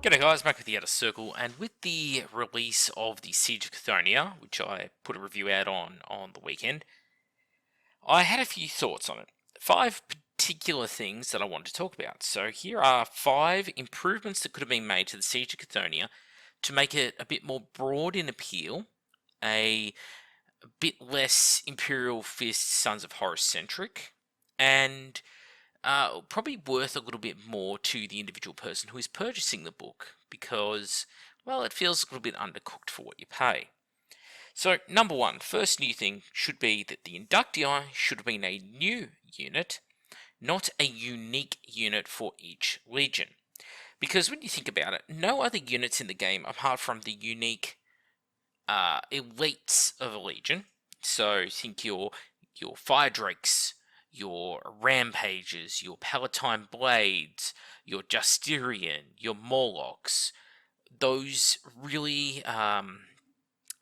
G'day guys, back with the Outer Circle, and with the release of the Siege of Cthonia, which I put a review out on the weekend, I had a few thoughts on it. 5 particular things that I wanted to talk about. So here are 5 improvements that could have been made to the Siege of Cthonia to make it a bit more broad in appeal, a bit less Imperial Fist Sons of Horus centric, and probably worth a little bit more to the individual person who is purchasing the book because, well, it feels a little bit undercooked for what you pay. So, number one, first new thing should be that the Inductii should have been a new unit, not a unique unit for each legion. Because when you think about it, no other units in the game, apart from the unique elites of a legion, so think your Fire Drakes, your Rampages, your Palatine Blades, your Justirian, your Morlocks, those really,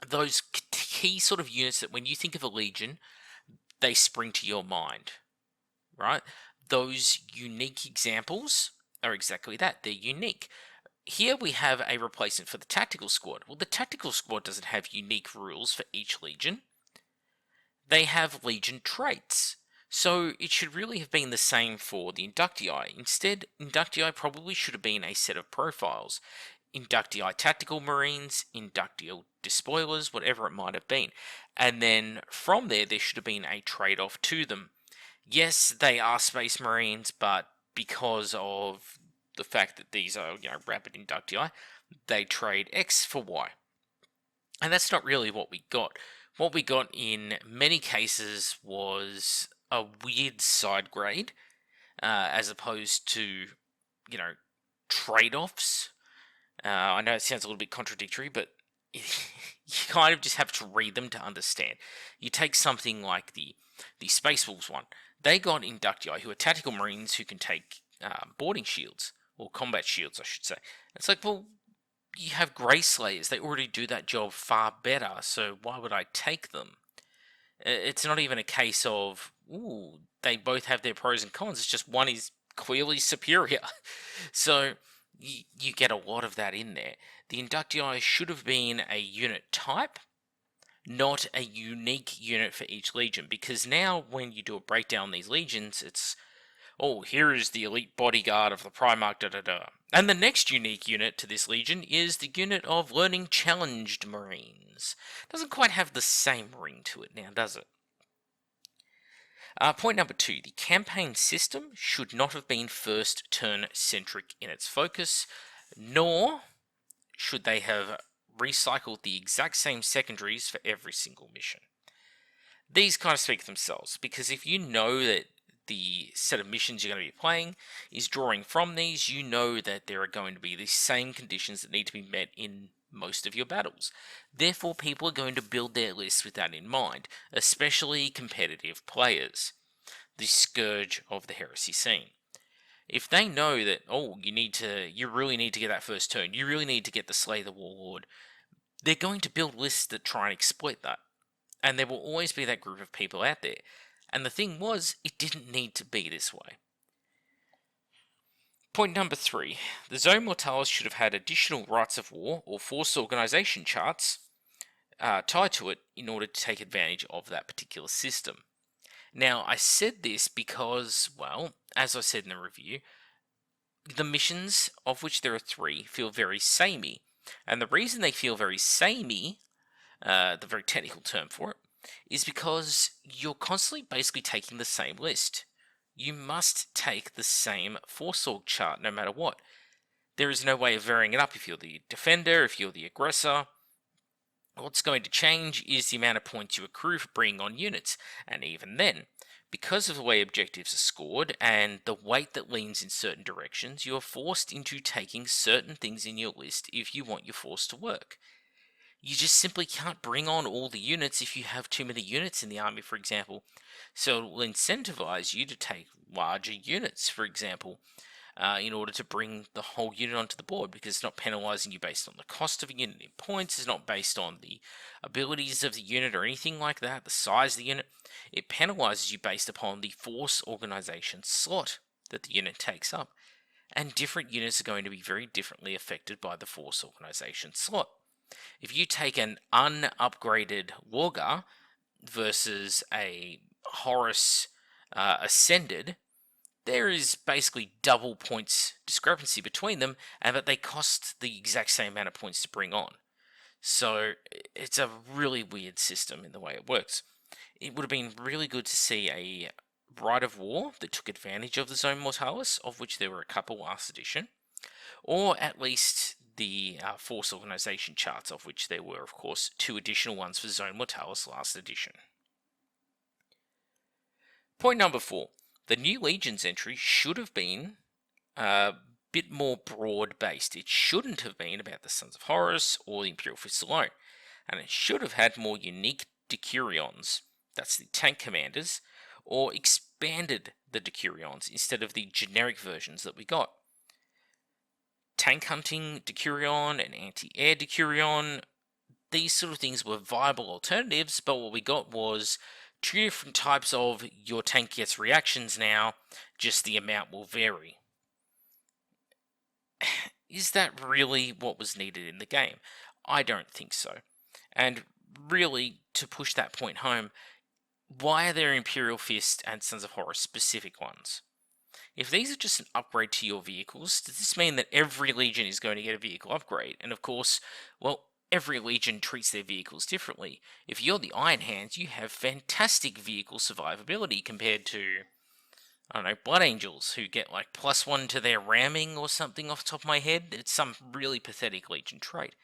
those key sort of units that when you think of a legion, they spring to your mind, right? Those unique examples are exactly that. They're unique. Here we have a replacement for the Tactical Squad. Well, the Tactical Squad doesn't have unique rules for each legion. They have legion traits. So it should really have been the same for the Inductii. Instead, Inductii probably should have been a set of profiles. Inductii Tactical Marines, Inductii Despoilers, whatever it might have been. And then from there should have been a trade-off to them. Yes, they are Space Marines, but because of the fact that these are, rapid Inductii, they trade X for Y. And that's not really what we got. What we got in many cases was a weird side grade, as opposed to, trade-offs. I know it sounds a little bit contradictory, but you kind of just have to read them to understand. You take something like the Space Wolves one. They got Inductii, who are tactical marines who can take boarding shields, or combat shields, I should say. It's like, well, you have Grey Slayers. They already do that job far better, so why would I take them? It's not even a case of, ooh, they both have their pros and cons. It's just one is clearly superior. So you get a lot of that in there. The Inductii should have been a unit type, not a unique unit for each legion, because now when you do a breakdown on these legions, it's, oh, here is the elite bodyguard of the Primarch, da-da-da. And the next unique unit to this legion is the unit of Learning Challenged Marines. Doesn't quite have the same ring to it now, does it? Point number 2, the campaign system should not have been first turn centric in its focus, nor should they have recycled the exact same secondaries for every single mission. These kind of speak for themselves, because if you know that the set of missions you're going to be playing is drawing from these, you know that there are going to be the same conditions that need to be met in most of your battles. Therefore, people are going to build their lists with that in mind, especially competitive players, the scourge of the heresy scene. If they know that, oh, you really need to get that first turn, you really need to get the Slay the Warlord, they're going to build lists that try and exploit that. And there will always be that group of people out there. And the thing was, it didn't need to be this way. Point number 3. The Zone Mortalis should have had additional rights of war or force organization charts tied to it in order to take advantage of that particular system. Now, I said this because, well, as I said in the review, the missions, of which there are 3, feel very samey. And the reason they feel very samey, the very technical term for it, is because you're constantly basically taking the same list. You must take the same force org chart no matter what. There is no way of varying it up if you're the defender, if you're the aggressor. What's going to change is the amount of points you accrue for bringing on units, and even then, because of the way objectives are scored and the weight that leans in certain directions, you are forced into taking certain things in your list if you want your force to work. You just simply can't bring on all the units if you have too many units in the army, for example. So it will incentivize you to take larger units, for example, in order to bring the whole unit onto the board, because it's not penalizing you based on the cost of a unit in points, it's not based on the abilities of the unit or anything like that, the size of the unit. It penalizes you based upon the force organization slot that the unit takes up. and different units are going to be very differently affected by the Force Organization slot. If you take an unupgraded Logger versus a Horus Ascended, there is basically double points discrepancy between them, and that they cost the exact same amount of points to bring on. So it's a really weird system in the way it works. It would have been really good to see a Rite of War that took advantage of the Zone Mortalis, of which there were a couple last edition, or at least the Force Organization charts, of which there were, of course, 2 additional ones for Zone Mortalis last edition. Point number 4. The new Legions entry should have been a bit more broad-based. It shouldn't have been about the Sons of Horus or the Imperial Fist alone, and it should have had more unique Decurions, that's the tank commanders, or expanded the Decurions instead of the generic versions that we got. Tank hunting Decurion and anti-air Decurion, these sort of things were viable alternatives, but what we got was 2 different types of your tank gets reactions now, just the amount will vary. Is that really what was needed in the game? I don't think so. And really, to push that point home, why are there Imperial Fist and Sons of Horus specific ones? If these are just an upgrade to your vehicles, does this mean that every Legion is going to get a vehicle upgrade? And of course, well, every Legion treats their vehicles differently. If you're the Iron Hands, you have fantastic vehicle survivability compared to, I don't know, Blood Angels, who get like +1 to their ramming or something off the top of my head. It's some really pathetic Legion trait.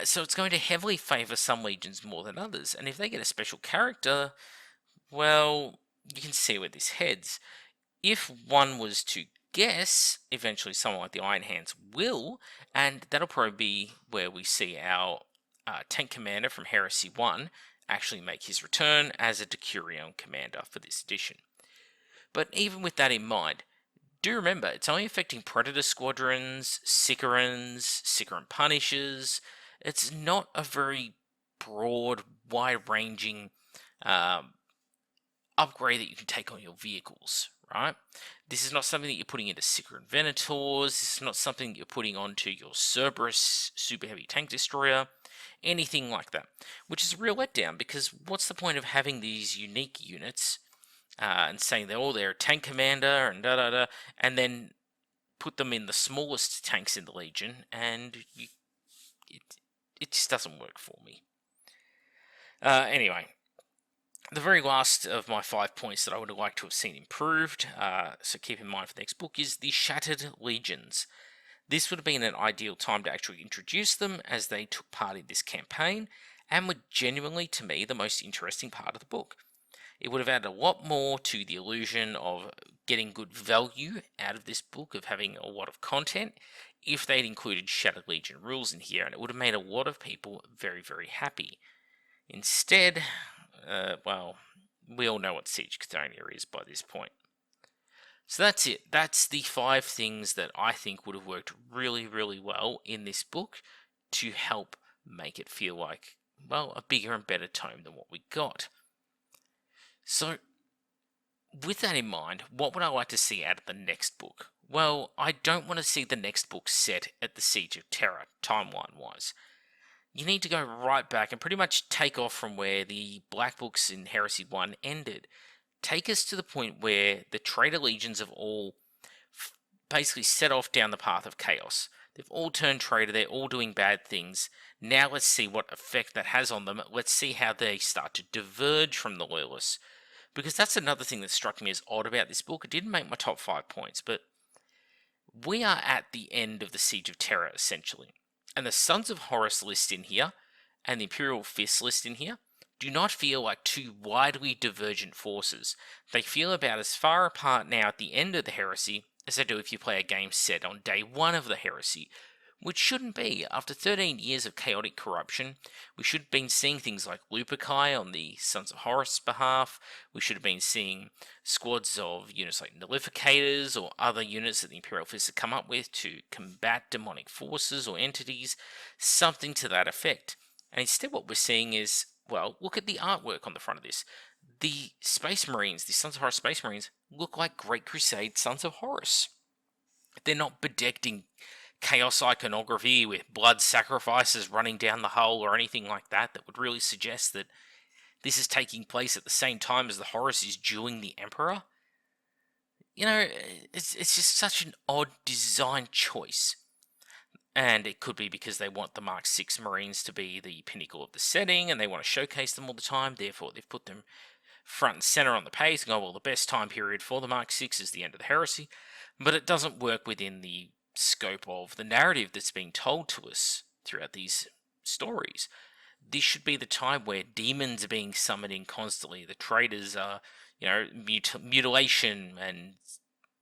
So it's going to heavily favour some Legions more than others, and if they get a special character, well, you can see where this heads. If one was to guess, eventually someone like the Iron Hands will, and that'll probably be where we see our tank commander from Heresy 1 actually make his return as a Decurion commander for this edition. But even with that in mind, do remember, it's only affecting Predator Squadrons, Sicaran Punishers. It's not a very broad, wide-ranging upgrade that you can take on your vehicles, right? This is not something that you're putting into Sicaran Venators. This is not something that you're putting onto your Cerberus Super Heavy Tank Destroyer, anything like that. Which is a real letdown, because what's the point of having these unique units and saying they're a tank commander and da-da-da, and then put them in the smallest tanks in the Legion, and it just doesn't work for me. Anyway, the very last of my 5 points that I would have liked to have seen improved, so keep in mind for the next book, is the Shattered Legions. This would have been an ideal time to actually introduce them, as they took part in this campaign, and were genuinely, to me, the most interesting part of the book. It would have added a lot more to the illusion of getting good value out of this book, of having a lot of content, if they'd included Shattered Legion rules in here, and it would have made a lot of people very, very happy. Instead, well, we all know what Siege Cthonia is by this point. So that's it. That's the 5 things that I think would have worked really, really well in this book to help make it feel like, well, a bigger and better tome than what we got. So, with that in mind, what would I like to see out of the next book? Well, I don't want to see the next book set at the Siege of Terra, timeline-wise. You need to go right back and pretty much take off from where the Black Books in Heresy 1 ended. Take us to the point where the traitor legions have all basically set off down the path of chaos. They've all turned traitor, they're all doing bad things. Now let's see what effect that has on them. Let's see how they start to diverge from the Loyalists. Because that's another thing that struck me as odd about this book. It didn't make my top 5 points, but we are at the end of the Siege of Terra, essentially. And the Sons of Horus list in here, and the Imperial Fist list in here, do not feel like 2 widely divergent forces. They feel about as far apart now at the end of the Heresy as they do if you play a game set on day 1 of the Heresy, which shouldn't be. After 13 years of chaotic corruption, we should have been seeing things like Luperci on the Sons of Horus' behalf. We should have been seeing squads of units like Nullificators or other units that the Imperial Fist have come up with to combat demonic forces or entities, something to that effect. And instead what we're seeing is, well, look at the artwork on the front of this. The Space Marines, the Sons of Horus Space Marines, look like Great Crusade Sons of Horus. They're not bedecking chaos iconography with blood sacrifices running down the hull or anything like that that would really suggest that this is taking place at the same time as the Horus is dueling the Emperor. You know, it's just such an odd design choice. And it could be because they want the Mark 6 Marines to be the pinnacle of the setting and they want to showcase them all the time. Therefore, they've put them front and center on the page and go, well, the best time period for the Mark 6 is the end of the heresy. But it doesn't work within the scope of the narrative that's being told to us throughout these stories. This should be the time where demons are being summoned in constantly. The traitors are, mutilation, and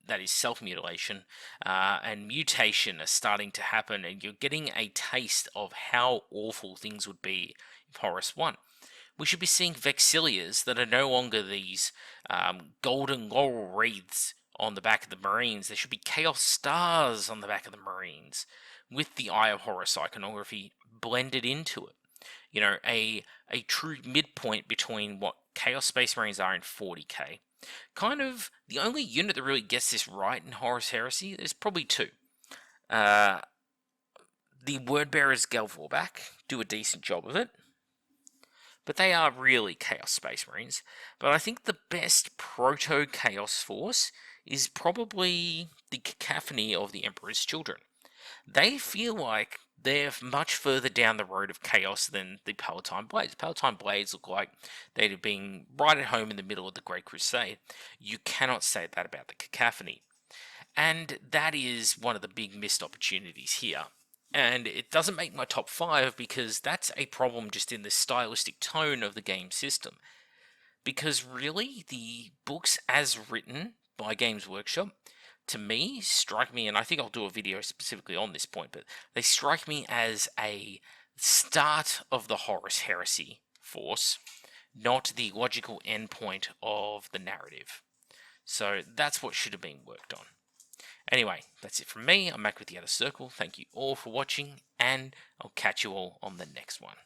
that is self-mutilation, and mutation are starting to happen, and you're getting a taste of how awful things would be if Horus won. We should be seeing Vexilias that are no longer these golden laurel wreaths on the back of the Marines. There should be Chaos Stars on the back of the Marines with the Eye of Horus iconography blended into it. You know, a true midpoint between what Chaos Space Marines are in 40k. Kind of the only unit that really gets this right in Horus Heresy, there's probably two. The Wordbearers Galvorback do a decent job of it, but they are really Chaos Space Marines. But I think the best proto-Chaos force is probably the Cacophony of the Emperor's Children. They feel like they're much further down the road of chaos than the Palatine Blades. Palatine Blades look like they'd have been right at home in the middle of the Great Crusade. You cannot say that about the Cacophony. And that is one of the big missed opportunities here. And it doesn't make my top 5 because that's a problem just in the stylistic tone of the game system. Because really, the books as written by Games Workshop, to me, strike me, and I think I'll do a video specifically on this point, but they strike me as a start of the Horus Heresy force, not the logical endpoint of the narrative. So that's what should have been worked on. Anyway, that's it from me. I'm back with the other circle. Thank you all for watching, and I'll catch you all on the next one.